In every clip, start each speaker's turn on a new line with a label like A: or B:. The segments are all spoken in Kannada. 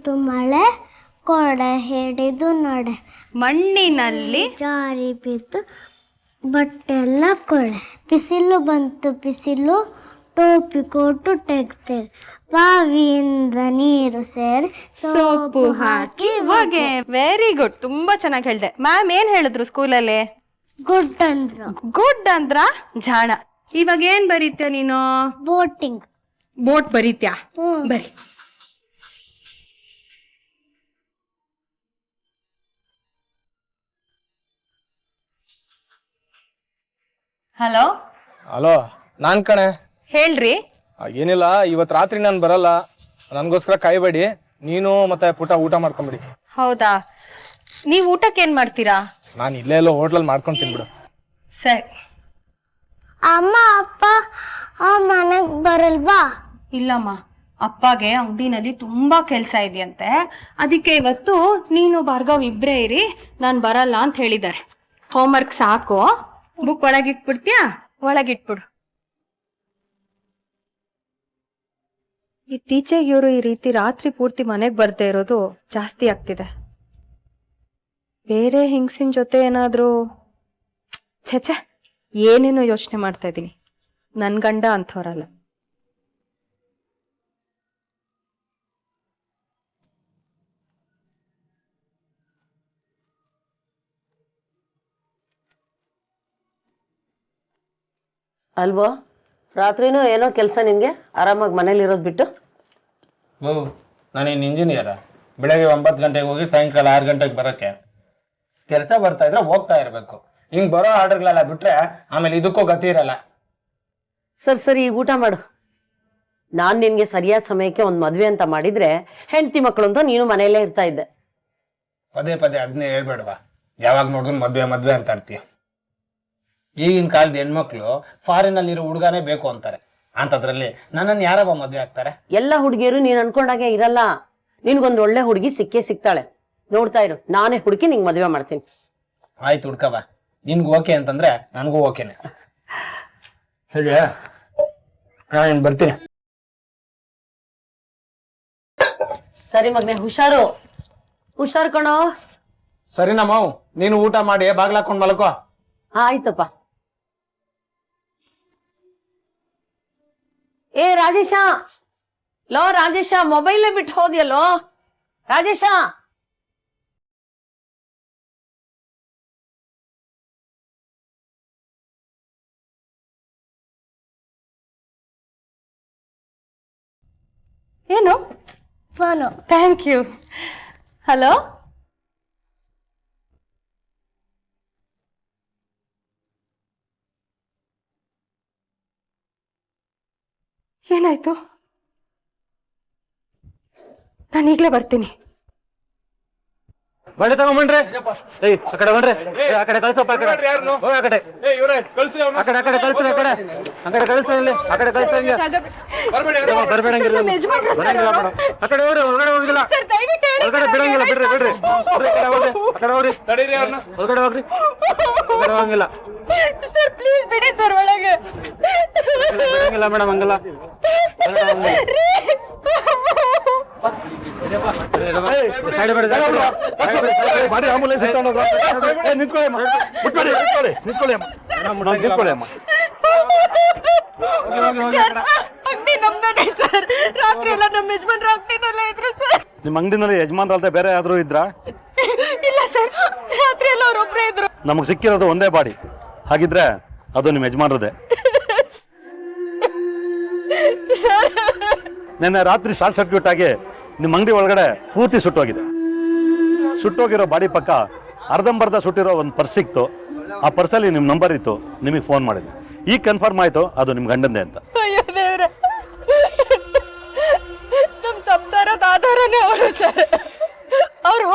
A: ಬಂತು ಮಳೆ, ಕೊಡೆ ಹಿಡಿದು ನಡೆ,
B: ಮಣ್ಣಿನಲ್ಲಿ
A: ಜಾರಿ ಬಿದ್ದು ಬಟ್ಟೆ ಎಲ್ಲ ಕೊಳೆ. ಬಿಸಿಲು ಬಂತು ಬಿಸಿಲು, ಟೋಪಿ ಕೋಟು ತೆಗ್ದೆ, ಬಾವಿಯಿಂದ ನೀರು ಸೇರಿ
B: ಸೋಪು ಹಾಕಿ ಹೊಗೆ. ವೆರಿ ಗುಡ್, ತುಂಬಾ ಚೆನ್ನಾಗಿ ಹೇಳ್ದೆ. ಮ್ಯಾಮ್ ಏನ್ ಹೇಳಿದ್ರು ಸ್ಕೂಲಲ್ಲಿ?
A: ಗುಡ್ ಅಂದ್ರು.
B: ಗುಡ್ ಅಂದ್ರ ಜಾಣ. ಇವಾಗ ಏನ್ ಬರೀತ್ಯ ನೀನು?
A: ಬೋಟಿಂಗ್.
B: ಬೋಟ್ ಬರೀತ್ಯಾ? ಬರಿ. ಹಲೋ
C: ಹಲೋ, ನಾನ್ ಕಣೆ.
B: ಹೇಳ್ರಿ.
C: ಏನಿಲ್ಲ, ಇವತ್ ರಾತ್ರಿ ನಾನು ಬರಲ್ಲ, ನನ್ಗೋಸ್ಕರ ಕಾಯ್ಬೇಡಿ. ನೀನು ಮತ್ತೆ ಪುಟ ಊಟ ಮಾಡ್ಕೊಂಬಿಡಿ.
B: ಹೌದಾ? ನೀವ್ ಊಟಕ್ಕೆ ಏನ್ ಮಾಡ್ತೀರಾ?
C: ನಾನು ಇಲ್ಲೇ ಎಲ್ಲೋ ಹೋಟ್ಲಲ್ಲಿ ಮಾಡ್ಕೊಂಡು ತಿನ್ಬಿಡು.
B: ಸರಿ.
A: ಅಮ್ಮ ಅಪ್ಪ ಮನೆಗ್ ಬರಲ್ವಾ?
B: ಇಲ್ಲಮ್ಮ, ಅಪ್ಪಗೆ ಅಂಗಡಿನಲ್ಲಿ ತುಂಬಾ ಕೆಲ್ಸ ಇದೆಯಂತೆ. ಅದಕ್ಕೆ ಇವತ್ತು ನೀನು ಭಾರ್ಗವ್ ಇಬ್ರೇ ಇರಿ, ನಾನ್ ಬರಲ್ಲ ಅಂತ ಹೇಳಿದ್ದಾರೆ. ಹೋಮ್ವರ್ಕ್ ಸಾಕು, ಬುಕ್ ಒಳಗಿಟ್ಬಿಡ್ತೀಯಾ? ಒಳಗಿಟ್ಬಿಡು. ಇತ್ತೀಚೆಗೆ ಇವರು ಈ ರೀತಿ ರಾತ್ರಿ ಪೂರ್ತಿ ಮನೆಗೆ ಬರ್ದೇ ಇರೋದು ಜಾಸ್ತಿ ಆಗ್ತಿದೆ. ಬೇರೆ ಹಿಂಗ್ಸಿನ ಜೊತೆ ಏನಾದರೂ ಛೆ ಏನೇನೋ ಯೋಚನೆ ಮಾಡ್ತಾ ಇದ್ದೀನಿ. ನನ್ನ ಗಂಡ ಅಂಥವ್ರಲ್ಲ.
D: ಅಲ್ವೋ, ರಾತ್ರಿನೂ ಏನೋ ಕೆಲಸ ನಿನಗೆ, ಆರಾಮಾಗಿ ಮನೇಲಿ ಇರೋದು ಬಿಟ್ಟು.
E: ನಾನೇನು ಇಂಜಿನಿಯರ? ಬೆಳಗ್ಗೆ 9 ಗಂಟೆಗೆ ಹೋಗಿ ಸಾಯಂಕಾಲ 6 ಗಂಟೆಗೆ ಬರೋಕ್ಕೆ ಕೆಲಸ ಬರ್ತಾ ಇದ್ರೆ ಹೋಗ್ತಾ ಇರಬೇಕು. ಹಿಂಗೆ ಬರೋ ಆರ್ಡರ್ಗಳೆಲ್ಲ ಬಿಟ್ರೆ ಆಮೇಲೆ ಇದಕ್ಕೂ ಗತಿ ಇರಲ್ಲ.
D: ಸರಿ ಈಗ ಊಟ ಮಾಡು. ನಾನು ನಿನಗೆ ಸರಿಯಾದ ಸಮಯಕ್ಕೆ ಒಂದು ಮದುವೆ ಅಂತ ಮಾಡಿದ್ರೆ ಹೆಂಡತಿ ಮಕ್ಕಳು ಅಂತ ನೀನು ಮನೆಯಲ್ಲೇ ಇರ್ತಾ ಇದ್ದೆ.
E: ಪದೇ ಪದೇ ಅದನ್ನೇ ಹೇಳ್ಬೇಡವಾ? ಯಾವಾಗ ನೋಡಿದ್ರು ಮದುವೆ ಅಂತ ಇರ್ತೀಯ. ಈಗಿನ ಕಾಲದ ಹೆಣ್ಮಕ್ಳು ಫಾರಿನಲ್ಲಿರೋ ಹುಡುಗನೇ ಬೇಕು ಅಂತಾರೆ. ಅಂಥದ್ರಲ್ಲಿ ನನ್ನನ್ನು ಯಾರವ ಮದುವೆ ಆಗ್ತಾರೆ?
D: ಎಲ್ಲ ಹುಡುಗಿಯರು ನೀನು ಅನ್ಕೊಂಡಾಗೆ ಇರಲ್ಲ. ನಿನ್ಗೊಂದು ಒಳ್ಳೆ ಹುಡುಗಿ ಸಿಗ್ತಾಳೆ, ನೋಡ್ತಾ ಇರು. ನಾನೇ ಹುಡುಕಿ ನಿಂಗೆ ಮದುವೆ ಮಾಡ್ತೀನಿ.
E: ಆಯ್ತು, ಹುಡ್ಕವ. ನಿನ್ಗೆ ಓಕೆ ಅಂತಂದ್ರೆ ನನಗೂ ಓಕೆನೆ. ಸರಿ, ನಾನು ಬರ್ತೀನಿ.
D: ಸರಿ ಮಗನೆ, ಹುಷಾರು ಕಣೋ.
E: ಸರಿ ಮಾವು, ನೀನು ಊಟ ಮಾಡಿ ಬಾಗ್ಲಾಕೊಂಡ್ ಮಲ್ಕೋ.
D: ಆಯ್ತಪ್ಪ. ರಾಜೇಶ ಮೊಬೈಲೇ ಬಿಟ್ಟು ಹೋದ್ಯಲ್ಲೋ ರಾಜೇಶ.
B: ಏನು?
A: ಫೋನು.
B: Thank you. ಹಲೋ, ಏನಾಯ್ತು? ನಾನು ಈಗಲೇ ಬರ್ತೀನಿ.
E: ಬಳೆ ತಗೊಂಡ್ರೆ ಆ ಕಡೆ ಬನ್ರಿ. ಆ ಕಡೆ ಕಳ್ಸಪ್ಪ. ಆ ಕಡೆ ಆ ಕಡೆ ಕಳ್ಸಿ. ಆ ಕಡೆ ಕಳ್ಸಿ. ಆ ಕಡೆ ಕಳ್ಸಿ. ಇಲ್ಲಿ ಆ ಕಡೆ ಕಳಿಸ್ತಾ ಬರ್ಬೇಡಂಗಿಲ್ಲ. ಆ ಕಡೆ ಹೋಗ್ರಿ, ಹೊರಗಡೆ ಹೋಗಿಲ್ಲ. ಹೊರಗಡೆ ಬಿಡಂಗಿಲ್ಲ. ಬಿಡ್ರಿ. ಆ ಕಡೆ ಹೋಗ್ರಿ. ಹೊರಗಡೆ ಹೋಗ್ರಿ. ಹೊರಗಡೆ ಹೋಗಂಗಿಲ್ಲ.
B: ಪ್ಲೀಸ್ ಬಿಡಿ ಸರ್, ಒಳಗೆ
E: ಬಿಡಂಗಿಲ್ಲ ಮೇಡಮ್, ಹಂಗಲ್ಲ. ಸೈಡ್ ಬೇಡ. ಆಂಬುಲೆನ್ಸ್
B: ರಾತ್ರಿ ಎಲ್ಲ ನಮ್ಮ ಯಜಮಾನ್ರು ಅಂಗಡಿನಲ್ಲೇ ಇದ್ರು ಸರ್.
F: ನಿಮ್ಮ ಅಂಗಡಿನಲ್ಲಿ ಯಜಮಾನ್ರಲ್ದೆ ಬೇರೆ ಯಾವ್ದಾರು ಇದ್ರಾ?
B: ಇಲ್ಲ ಸರ್, ರಾತ್ರಿ ಎಲ್ಲ ಅವ್ರೊಬ್ರೇ ಇದ್ರು.
F: ನಮಗೆ ಸಿಕ್ಕಿರೋದು ಒಂದೇ ಬಾಡಿ, ಹಾಗಿದ್ರೆ ಅದು ನಿಮ್ಮ ಯಜಮಾನ್ರದೇ. ನಿನ್ನೆ ರಾತ್ರಿ ಶಾರ್ಟ್ ಸರ್ಕ್ಯೂಟ್ ಆಗಿ ನಿಮ್ಮ ಅಂಗಡಿ ಒಳಗಡೆ ಪೂರ್ತಿ ಸುಟ್ಟೋಗಿದೆ. ಸುಟ್ಟೋಗಿರೋ ಬಾಡಿ ಪಕ್ಕ ಅರ್ಧಂಬರ್ಧ ಸುಟ್ಟಿರೋ ಒಂದು ಪರ್ಸ್ ಸಿಕ್ತು. ಆ ಪರ್ಸಲ್ಲಿ ನಿಮ್ಮ ನಂಬರ್ ಇತ್ತು, ನಿಮಗೆ ಫೋನ್ ಮಾಡಿದ್ವಿ. ಈಗ ಕನ್ಫರ್ಮ್ ಆಯ್ತು ಅದು ನಿಮ್ಮ ಗಂಡಂದೆ ಅಂತ.
B: ಅಯ್ಯೋ ದೇವ್ರೆ, ನಮ್ಮ ಸಂಸಾರದ ಆಧಾರನೇ ಅವರು ಸರ್. ಅವ್ರು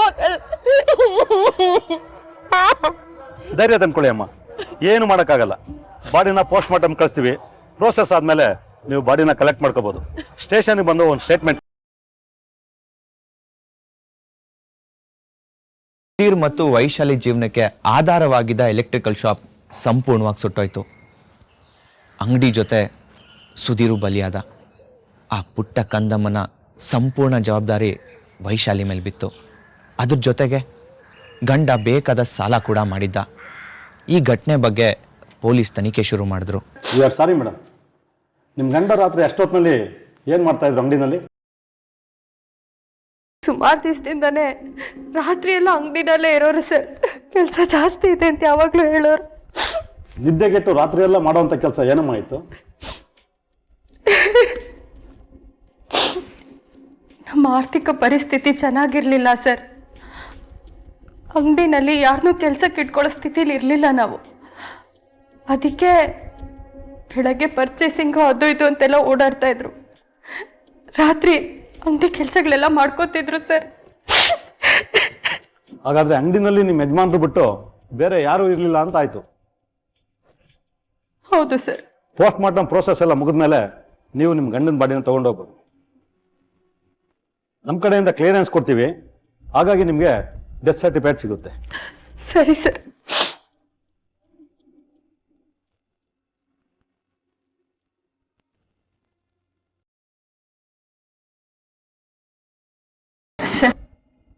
F: ಧೈರ್ಯ ತಂದ್ಕೊಳ್ಳಿ ಅಮ್ಮ, ಏನು ಮಾಡೋಕ್ಕಾಗಲ್ಲ. ಬಾಡಿನ ಪೋಸ್ಟ್ ಮಾರ್ಟಮ್ ಕಳಿಸ್ತೀವಿ. ಪ್ರೋಸೆಸ್ ಆದಮೇಲೆ ನೀವು ಬಾಡಿನ ಕಲೆಕ್ಟ್ ಮಾಡ್ಕೋಬೋದು. ಸ್ಟೇಷನ್ಗೆ ಬಂದು ಒಂದು ಸ್ಟೇಟ್ಮೆಂಟ್.
G: ಸುಧೀರ್ ಮತ್ತು ವೈಶಾಲಿ ಜೀವನಕ್ಕೆ ಆಧಾರವಾಗಿದ್ದ ಎಲೆಕ್ಟ್ರಿಕಲ್ ಶಾಪ್ ಸಂಪೂರ್ಣವಾಗಿ ಸುಟ್ಟೋಯ್ತು. ಅಂಗಡಿ ಜೊತೆ ಸುಧೀರು ಬಲಿಯಾದ. ಆ ಪುಟ್ಟ ಕಂದಮ್ಮನ ಸಂಪೂರ್ಣ ಜವಾಬ್ದಾರಿ ವೈಶಾಲಿ ಮೇಲೆ ಬಿತ್ತು. ಅದ್ರ ಜೊತೆಗೆ ಗಂಡ ಬೇಕಾದ ಸಾಲ ಕೂಡ ಮಾಡಿದ್ದ. ಈ ಘಟನೆ ಬಗ್ಗೆ ಪೊಲೀಸ್ ತನಿಖೆ ಶುರು ಮಾಡಿದ್ರು.
F: You are sorry madam. ನಿಮ್ಮ ಗಂಡ ರಾತ್ರಿ ಅಷ್ಟೊತ್ತಿನಲ್ಲಿ ಏನು ಮಾಡ್ತಾಯಿದ್ರು ಅಂಗಡಿನಲ್ಲಿ?
B: ಸುಮಾರು ದಿವಸದಿಂದನೇ ರಾತ್ರಿ ಎಲ್ಲ ಅಂಗಡಿನಲ್ಲೇ ಇರೋರು ಸರ್. ಕೆಲಸ ಜಾಸ್ತಿ ಇದೆ ಅಂತ ಯಾವಾಗಲೂ ಹೇಳೋರು.
F: ನಿದ್ದೆಗೆಟ್ಟು ರಾತ್ರಿ ಎಲ್ಲ ಮಾಡೋವಂಥ ಕೆಲಸ ಏನಮ್ಮ ಆಯಿತು?
B: ನಮ್ಮ ಆರ್ಥಿಕ ಪರಿಸ್ಥಿತಿ ಚೆನ್ನಾಗಿರಲಿಲ್ಲ ಸರ್. ಅಂಗಡಿನಲ್ಲಿ ಯಾರನ್ನೂ ಕೆಲಸಕ್ಕೆ ಇಟ್ಕೊಳ್ಳೋ ಸ್ಥಿತಿಲಿ ಇರಲಿಲ್ಲ ನಾವು. ಅದಕ್ಕೆ ಬೆಳಗ್ಗೆ ಪರ್ಚೇಸಿಂಗು ಅದು ಇದು ಅಂತೆಲ್ಲ ಓಡಾಡ್ತಾ ಇದ್ರು. ರಾತ್ರಿ ಅಂಗಡಿ ಕೆಲಸಗಳೆಲ್ಲ ಮಾಡ್ಕೋತಿದ್ರು ಸರ್.
F: ಹಾಗಾದರೆ ಅಂಗಡಿನಲ್ಲಿ ನಿಮ್ಮ ಯಜಮಾನ್ರು ಬಿಟ್ಟು ಬೇರೆ ಯಾರೂ ಇರಲಿಲ್ಲ ಅಂತ ಆಯಿತು.
B: ಹೌದು ಸರ್.
F: ಪೋಸ್ಟ್ ಮಾರ್ಟಮ್ ಪ್ರೋಸೆಸ್ ಎಲ್ಲ ಮುಗಿದ್ಮೇಲೆ ನೀವು ನಿಮ್ಮ ಗಂಡನ ಬಾಡಿನ ತೊಗೊಂಡೋಗ್ಬೋದು. ನಮ್ಮ ಕಡೆಯಿಂದ ಕ್ಲಿಯರೆನ್ಸ್ ಕೊಡ್ತೀವಿ. ಹಾಗಾಗಿ ನಿಮಗೆ ಡೆತ್ ಸರ್ಟಿಫಿಕೇಟ್ ಸಿಗುತ್ತೆ.
B: ಸರಿ ಸರ್. ಸರ್,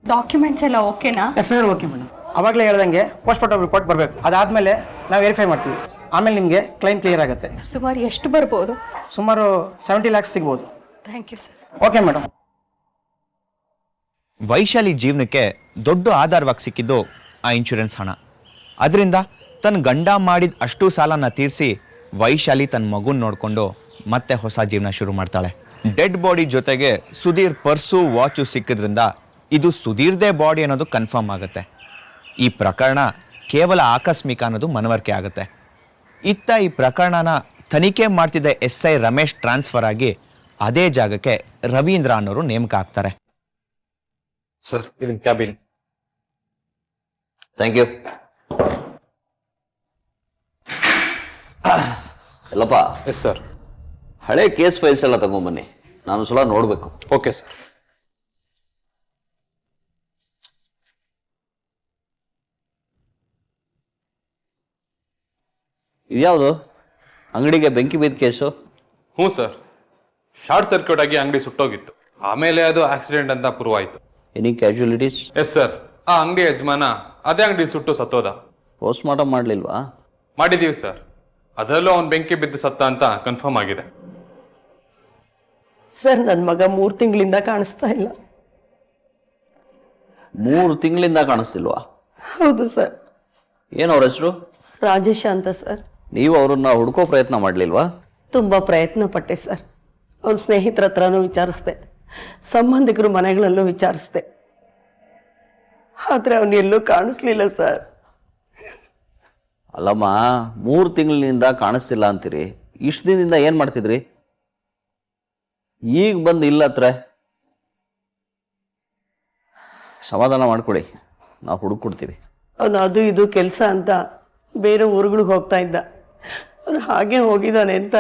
B: ಡಾಕ್ಯುಮೆಂಟ್ಸ್ ಎಲ್ಲ ಓಕೆನಾ?
H: FIR okay madam. ಅವಾಗಲೇ ಹೇಳ್ದಂಗೆ ಪೋಸ್ಟ್ ಮಾರ್ಟಮ್ ರಿಪೋರ್ಟ್ ಬರಬೇಕು. ಅದಾದಮೇಲೆ ನಾವು ವೆರಿಫೈ ಮಾಡ್ತೀವಿ. ಆಮೇಲೆ ನಿಮಗೆ ಕ್ಲೈಮ್ ಕ್ಲಿಯರ್ ಆಗುತ್ತೆ.
B: ಸುಮಾರು ಎಷ್ಟು ಬರ್ಬೋದು?
H: ಸುಮಾರು 70 lakhs ಸಿಗ್ಬೋದು.
B: Thank you sir.
H: Okay madam.
G: Vaishali ಜೀವನಕ್ಕೆ ದೊಡ್ಡ ಆಧಾರವಾಗಿ ಸಿಕ್ಕಿದ್ದು ಆ ಇನ್ಶೂರೆನ್ಸ್ ಹಣ. ಅದರಿಂದ ತನ್ನ ಗಂಡ ಮಾಡಿದ ಅಷ್ಟು ಸಾಲನ ತೀರಿಸಿ ವೈಶಾಲಿ ತನ್ನ ಮಗುನ ನೋಡಿಕೊಂಡು ಮತ್ತೆ ಹೊಸ ಜೀವನ ಶುರು ಮಾಡ್ತಾಳೆ. ಡೆಡ್ ಬಾಡಿ ಜೊತೆಗೆ ಸುಧೀರ್ ಪರ್ಸು ವಾಚು ಸಿಕ್ಕಿದ್ರಿಂದ ಇದು ಸುಧೀರ್ದೇ ಬಾಡಿ ಅನ್ನೋದು ಕನ್ಫರ್ಮ್ ಆಗುತ್ತೆ. ಈ ಪ್ರಕರಣ ಕೇವಲ ಆಕಸ್ಮಿಕ ಅನ್ನೋದು ಮನವರಿಕೆ ಆಗುತ್ತೆ. ಇತ್ತ ಈ ಪ್ರಕರಣನ ತನಿಖೆ ಮಾಡ್ತಿದ್ದ SI ರಮೇಶ್ ಟ್ರಾನ್ಸ್ಫರ್ ಆಗಿ ಅದೇ ಜಾಗಕ್ಕೆ ರವೀಂದ್ರ ಅನ್ನೋರು ನೇಮಕ ಆಗ್ತಾರೆ.
C: ಸರ್, ಇದನ್ನ ಕ್ಯಾಬಿನ್.
I: Thank you. ಎಲ್ಲಪ್ಪ.
C: Yes sir.
I: ಹಳೆ ಕೇಸ್ ಫೈಲ್ಸ್ ಎಲ್ಲ ತಗೊಂಬನ್ನಿ, ನಾನು ಸಲ ನೋಡಬೇಕು.
C: Okay sir.
I: ಇದ್ಯಾವುದು? ಅಂಗಡಿಗೆ ಬೆಂಕಿ ಬಿದ್ದ ಕೇಸು?
J: ಹ್ಞೂ ಸರ್. ಶಾರ್ಟ್ ಸರ್ಕ್ಯೂಟ್ ಆಗಿ ಅಂಗಡಿ ಸುಟ್ಟೋಗಿತ್ತು. ಆಮೇಲೆ ಅದು ಆಕ್ಸಿಡೆಂಟ್ ಅಂತ ಪ್ರೂವ್ ಆಯಿತು.
I: Any casualties?
J: Yes sir. ಆ ಅಂಗಡಿ ಯಜಮಾನ ಅದೇ ಅಂಗಡಿ ಸುಟ್ಟು ಸತ್ತೋದ.
I: Post mortem ಮಾಡಲಿಲ್ವಾ?
J: ಮಾಡಿದ್ದೀವಿ ಸರ್. ಅದರಲ್ಲೂ ಅವ್ನು ಬೆಂಕಿ ಬಿದ್ದು ಸತ್ತ ಅಂತ ಕನ್ಫರ್ಮ್ ಆಗಿದೆ.
D: ಸರ್, ನನ್ನ ಮಗ 3 ತಿಂಗಳಿಂದ ಕಾಣಿಸ್ತಾ ಇಲ್ಲ.
I: 3 ತಿಂಗಳಿಂದ ಕಾಣಿಸ್ತಿಲ್ವಾ?
D: ಹೌದು ಸರ್.
I: ಏನು ಅವ್ರ ಹೆಸರು?
D: ರಾಜೇಶ ಅಂತ ಸರ್.
I: ನೀವು ಅವ್ರನ್ನ ಹುಡ್ಕೋ ಪ್ರಯತ್ನ ಮಾಡಲಿಲ್ವಾ?
D: ತುಂಬ ಪ್ರಯತ್ನ ಪಟ್ಟೆ ಸರ್. ಅವ್ನ ಸ್ನೇಹಿತರ ಹತ್ರನೂ ವಿಚಾರಿಸ್ದೆ, ಸಂಬಂಧಿಕರು ಮನೆಗಳಲ್ಲೂ ವಿಚಾರಿಸ್ದೆ. ಆದರೆ ಅವನು ಎಲ್ಲೂ ಕಾಣಿಸ್ಲಿಲ್ಲ ಸರ್.
I: ಅಲ್ಲಮ್ಮ, 3 ತಿಂಗಳಿನಿಂದ ಕಾಣಿಸ್ತಿಲ್ಲ ಅಂತೀರಿ. ಇಷ್ಟು ದಿನದಿಂದ ಏನು ಮಾಡ್ತಿದ್ರಿ? ಈಗ ಬಂದು ಇಲ್ಲ ಹತ್ರ ಸಮಾಧಾನ ಮಾಡ್ಕೊಡಿ, ನಾವು ಹುಡುಕೊಡ್ತೀವಿ.
D: ಅವನು ಅದು ಇದು ಕೆಲಸ ಅಂತ ಬೇರೆ ಊರುಗಳಿಗೆ ಹೋಗ್ತಾ ಇದ್ದ. ಅವನು ಹಾಗೆ ಹೋಗಿದ್ದಾನೆ ಅಂತ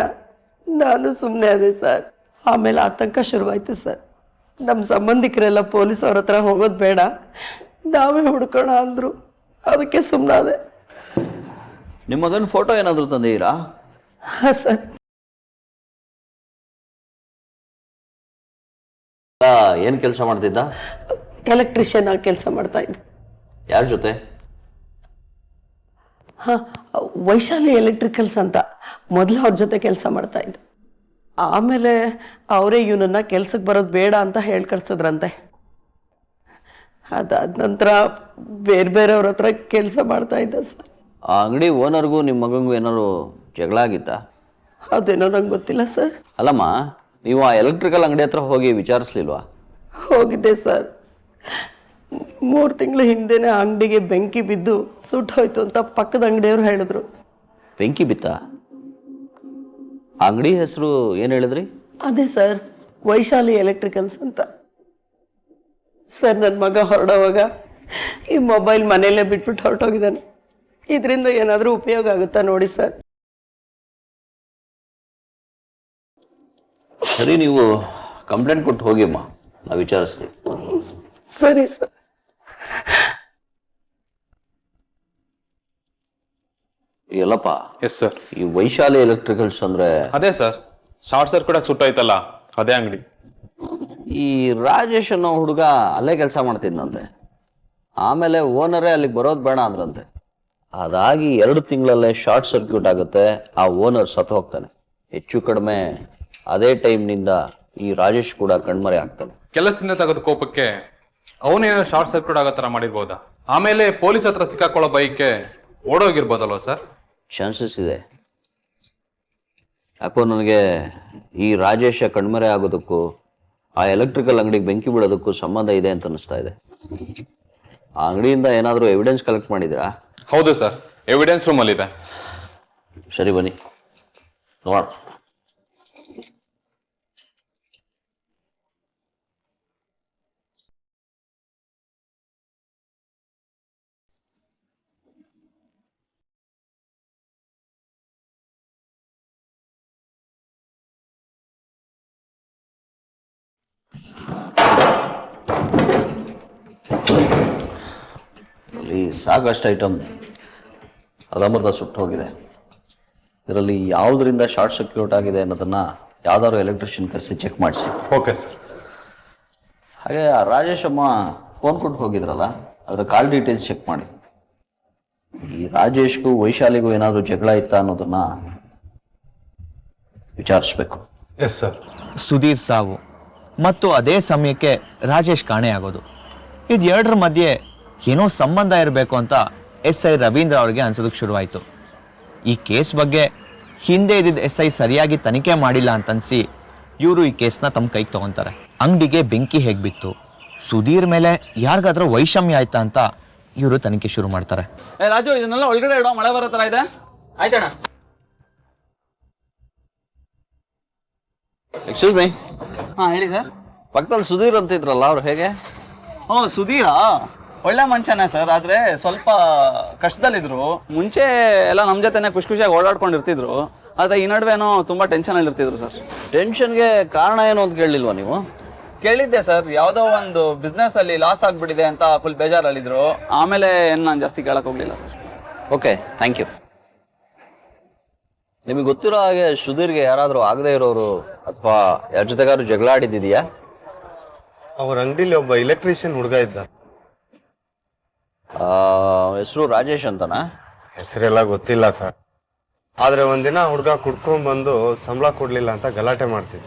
D: ನಾನು ಸುಮ್ಮನೆ ಅದೇ ಸರ್. ಆಮೇಲೆ ಆತಂಕ ಶುರುವಾಯಿತು ಸರ್. ನಮ್ಮ ಸಂಬಂಧಿಕರೆಲ್ಲ ಪೊಲೀಸ್ ಅವ್ರ ಹತ್ರ ಹೋಗೋದು ಬೇಡ, ನಾವೇ ಹುಡ್ಕೋಣ ಅಂದರು. ಅದಕ್ಕೆ ಸುಮ್ಮನಾದೆ.
I: ನಿಮ್ಮ ಮಗನ ಫೋಟೋ ಏನಾದರೂ ತಂದಿದ್ದೀರಾ?
D: ಹಾಂ ಸರ್.
I: ಏನು ಕೆಲಸ ಮಾಡ್ತಿದ್ದ?
D: ಎಲೆಕ್ಟ್ರಿಷಿಯನ್ ಆಗಿ ಕೆಲಸ ಮಾಡ್ತಾ ಇದ್ದ.
I: ಯಾರ ಜೊತೆ?
D: ಹಾಂ, ವೈಶಾಲಿ ಎಲೆಕ್ಟ್ರಿಕಲ್ಸ್ ಅಂತ ಮೊದಲು ಅವ್ರ ಜೊತೆ ಕೆಲಸ ಮಾಡ್ತಾ ಇದ್ದ. ಆಮೇಲೆ ಅವರೇ ಇವನನ್ನು ಕೆಲ್ಸಕ್ಕೆ ಬರೋದು ಬೇಡ ಅಂತ ಹೇಳಿ ಕಳ್ಸಿದ್ರಂತೆ. ಅದಾದ ನಂತರ ಬೇರೆ ಬೇರೆಯವ್ರ ಹತ್ರ ಕೆಲಸ ಮಾಡ್ತಾ ಇದ್ದ ಸರ್.
I: ಆ ಅಂಗಡಿ ಓನರ್ಗೂ ನಿಮ್ಮ ಮಗಂಗೂ ಏನಾದ್ರು ಜಗಳ ಆಗಿತ್ತಾ?
D: ಅದೇನೋ ನಂಗೆ ಗೊತ್ತಿಲ್ಲ ಸರ್.
I: ಅಲ್ಲಮ್ಮ, ನೀವು ಆ ಎಲೆಕ್ಟ್ರಿಕಲ್ ಅಂಗಡಿ ಹತ್ರ ಹೋಗಿ ವಿಚಾರಿಸ್ಲಿಲ್ವಾ?
D: ಹೋಗಿದ್ದೆ ಸರ್. 3 ತಿಂಗಳ ಹಿಂದೆನೇ ಅಂಗಡಿಗೆ ಬೆಂಕಿ ಬಿದ್ದು ಸುಟ್ಟೋಯ್ತು ಅಂತ ಪಕ್ಕದ ಅಂಗಡಿಯವರು ಹೇಳಿದ್ರು.
I: ಬೆಂಕಿ ಬಿತ್ತ? ಅಂಗಡಿ ಹೆಸರು ಏನು ಹೇಳಿದ್ರಿ?
D: ಅದೇ ಸರ್, ವೈಶಾಲಿ ಎಲೆಕ್ಟ್ರಿಕಲ್ಸ್ ಅಂತ. ಸರ್, ನನ್ನ ಮಗ ಹೊರಡೋವಾಗ ಈ ಮೊಬೈಲ್ ಮನೆಯಲ್ಲೇ ಬಿಟ್ಬಿಟ್ಟು ಹೊರಟೋಗಿದ್ದಾನೆ. ಇದರಿಂದ ಏನಾದರೂ ಉಪಯೋಗ ಆಗುತ್ತಾ ನೋಡಿ ಸರ್.
I: ಸರಿ, ನೀವು ಕಂಪ್ಲೇಂಟ್ ಕೊಟ್ಟು ಹೋಗಿಮ್ಮ, ನಾವು ವಿಚಾರಿಸ್ತೀವಿ.
D: ಸರಿ ಸರ್.
I: ಎಲ್ಲಪ್ಪ.
J: Yes sir.
I: ಈ ವೈಶಾಲಿ ಎಲೆಕ್ಟ್ರಿಕಲ್ಸ್ ಅಂದ್ರೆ?
J: ಅದೇ ಸರ್, ಶಾರ್ಟ್ ಸರ್ಕ್ಯೂಟ್ ಆಗಿ ಸುಟ್ಟೋಯ್ತಲ್ಲ, ಅದೇ ಅಂಗಡಿ.
I: ಈ ರಾಜೇಶ್ ಅನ್ನೋ ಹುಡುಗ ಅಲ್ಲೇ ಕೆಲಸ ಮಾಡ್ತಿದ್ದಂತೆ. ಆಮೇಲೆ ಓನರೇ ಅಲ್ಲಿಗೆ ಬರೋದು ಬೇಡ ಅಂದ್ರಂತೆ. ಅದಾಗಿ 2 ತಿಂಗಳಲ್ಲೇ ಶಾರ್ಟ್ ಸರ್ಕ್ಯೂಟ್ ಆಗುತ್ತೆ, ಆ ಓನರ್ ಸತ್ತು ಹೋಗ್ತಾನೆ. ಹೆಚ್ಚು ಕಡಿಮೆ ಅದೇ ಟೈಮ್ನಿಂದ ಈ ರಾಜೇಶ್ ಕೂಡ ಕಣ್ಮರೆ ಆಗ್ತಾನೆ.
J: ಕೆಲಸದಿಂದ ತೆಗೆದ ಕೋಪಕ್ಕೆ ಅವನೇನೋ ಶಾರ್ಟ್ ಸರ್ಕ್ಯೂಟ್ ಆಗೋ ಥರ ಮಾಡಿರ್ಬೋದಾ? ಆಮೇಲೆ ಪೊಲೀಸ್ ಹತ್ರ ಸಿಕ್ಕಾಕೊಳ್ಳೋ ಬೈಕ್ಗೆ ಓಡೋಗಿರ್ಬೋದಲ್ವ ಸರ್?
I: ಚಾನ್ಸಸ್ ಇದೆ. ಯಾಕೋ ನನಗೆ ಈ ರಾಜೇಶ ಕಣ್ಮರೆ ಆಗೋದಕ್ಕೂ ಆ ಎಲೆಕ್ಟ್ರಿಕಲ್ ಅಂಗಡಿಗೆ ಬೆಂಕಿ ಬೀಳೋದಕ್ಕೂ ಸಂಬಂಧ ಇದೆ ಅಂತ ಅನಿಸ್ತಾ ಇದೆ. ಆ ಅಂಗಡಿಯಿಂದ ಏನಾದರೂ ಎವಿಡೆನ್ಸ್ ಕಲೆಕ್ಟ್ ಮಾಡಿದ್ದೀರಾ?
J: ಹೌದು ಸರ್, ಎವಿಡೆನ್ಸ್ ರೂಮಲ್ಲಿದೆ.
I: ಸರಿ ಬನ್ನಿ ನೋಡ. ಇಲ್ಲಿ ಸಾಕಷ್ಟು ಐಟಮ್ ಅರ್ಧಂಬರ್ಧ ಸುಟ್ಟು ಹೋಗಿದೆ. ಇದರಲ್ಲಿ ಯಾವುದರಿಂದ ಶಾರ್ಟ್ ಸರ್ಕ್ಯೂಟ್ ಆಗಿದೆ ಅನ್ನೋದನ್ನ ಯಾವ್ದಾದ್ರು ಎಲೆಕ್ಟ್ರಿಷಿಯನ್ ಕರೆಸಿ ಚೆಕ್ ಮಾಡಿಸಿ.
J: Okay sir.
I: ಹಾಗೆ ಆ ರಾಜೇಶ್ ಅಮ್ಮ ಫೋನ್ ಕೊಟ್ಟು ಹೋಗಿದ್ರಲ್ಲ, ಅದರ ಕಾಲ್ ಡೀಟೇಲ್ಸ್ ಚೆಕ್ ಮಾಡಿ. ಈ ರಾಜೇಶ್ಗೂ ವೈಶಾಲಿಗೂ ಏನಾದರೂ ಜಗಳ ಇತ್ತಾ ಅನ್ನೋದನ್ನ ವಿಚಾರಿಸ್ಬೇಕು.
J: Yes sir.
G: ಸುಧೀರ್ ಸಾವು ಮತ್ತು ಅದೇ ಸಮಯಕ್ಕೆ ರಾಜೇಶ್ ಕಾಣೆಯಾಗೋದು, ಇದು ಎರಡರ ಮಧ್ಯೆ ಏನೋ ಸಂಬಂಧ ಇರಬೇಕು ಅಂತ SI ರವೀಂದ್ರ ಅವ್ರಿಗೆ ಅನ್ಸೋದಕ್ಕೆ ಶುರುವಾಯಿತು. ಈ ಕೇಸ್ ಬಗ್ಗೆ ಹಿಂದೆ ಇದ್ದಿದ್ದ SI ಸರಿಯಾಗಿ ತನಿಖೆ ಮಾಡಿಲ್ಲ ಅಂತನ್ಸಿ ಇವರು ಈ ಕೇಸ್ನ ತಮ್ಮ ಕೈಗೆ ತಗೊಂತಾರೆ. ಅಂಗಡಿಗೆ ಬೆಂಕಿ ಹೇಗೆ ಬಿತ್ತು, ಸುಧೀರ್ ಮೇಲೆ ಯಾರಿಗಾದ್ರೂ ವೈಷಮ್ಯ ಆಯ್ತಾ ಅಂತ ಇವರು ತನಿಖೆ ಶುರು ಮಾಡ್ತಾರೆ.
E: ರಾಜು, ಇದನ್ನೆಲ್ಲ ಒಳಗಡೆ ಇಡೋ, ಮಳೆ ಬರೋ ಥರ ಇದೆ. ಆಯ್ತಣ್ಣ.
I: Excuse me.
E: ಹಾಂ ಹೇಳಿ ಸರ್.
I: ಪಕ್ಕದಲ್ಲಿ ಸುಧೀರ್ ಅಂತ ಇದ್ರಲ್ಲ, ಅವ್ರು ಹೇಗೆ?
E: ಓ ಸುಧೀರಾ? ಒಳ್ಳೆ ಮನುಷ್ಯನೇ ಸರ್, ಆದರೆ ಸ್ವಲ್ಪ ಕಷ್ಟದಲ್ಲಿದ್ರು. ಮುಂಚೆ ಎಲ್ಲ ನಮ್ಮ ಜೊತೆನೆ ಖುಷಿ ಖುಷಿಯಾಗಿ ಓಡಾಡ್ಕೊಂಡಿರ್ತಿದ್ರು, ಆದರೆ ಈ ನಡುವೆನೋ ತುಂಬ ಟೆನ್ಷನಲ್ಲಿ ಇರ್ತಿದ್ರು ಸರ್.
I: ಟೆನ್ಷನ್ಗೆ ಕಾರಣ ಏನು ಅಂತ ಕೇಳಲಿಲ್ವಾ ನೀವು?
E: ಕೇಳಿದ್ದೆ ಸರ್, ಯಾವುದೋ ಒಂದು ಬಿಸ್ನೆಸ್ಸಲ್ಲಿ ಲಾಸ್ ಆಗಿಬಿಟ್ಟಿದೆ ಅಂತ ಫುಲ್ ಬೇಜಾರಲ್ಲಿದ್ರು. ಆಮೇಲೆ ಏನು ನಾನು ಜಾಸ್ತಿ ಕೇಳಕ್ಕೆ ಹೋಗಲಿಲ್ಲ ಸರ್.
I: Okay, thank you. ನಿಮಗೆ ಗೊತ್ತಿರೋ ಹಾಗೆ ಸುಧೀರ್ಗೆ ಯಾರಾದರೂ ಆಗದೆ ಇರೋರು ಅಥವಾ ಯಾರ ಜೊತೆಗಾದ್ರು ಜಗಳ ಆಡಿದ್ದಿದೆಯಾ?
K: ಅವ್ರ ಅಂಗಡಿಲಿ ಒಬ್ಬ ಎಲೆಕ್ಟ್ರಿಷಿಯನ್ ಹುಡುಗ ಇದ್ದ.
I: ಹೆಸರು ರಾಜೇಶ್ ಅಂತನಾ?
K: ಹೆಸರೆಲ್ಲ ಗೊತ್ತಿಲ್ಲ ಸರ್, ಆದ್ರೆ ಒಂದಿನ ಹುಡುಗ ಕುಡ್ಕೊಂಡ್ ಬಂದು ಸಂಬಳ ಕೊಡ್ಲಿಲ್ಲ ಅಂತ ಗಲಾಟೆ ಮಾಡ್ತಿದ್ದ.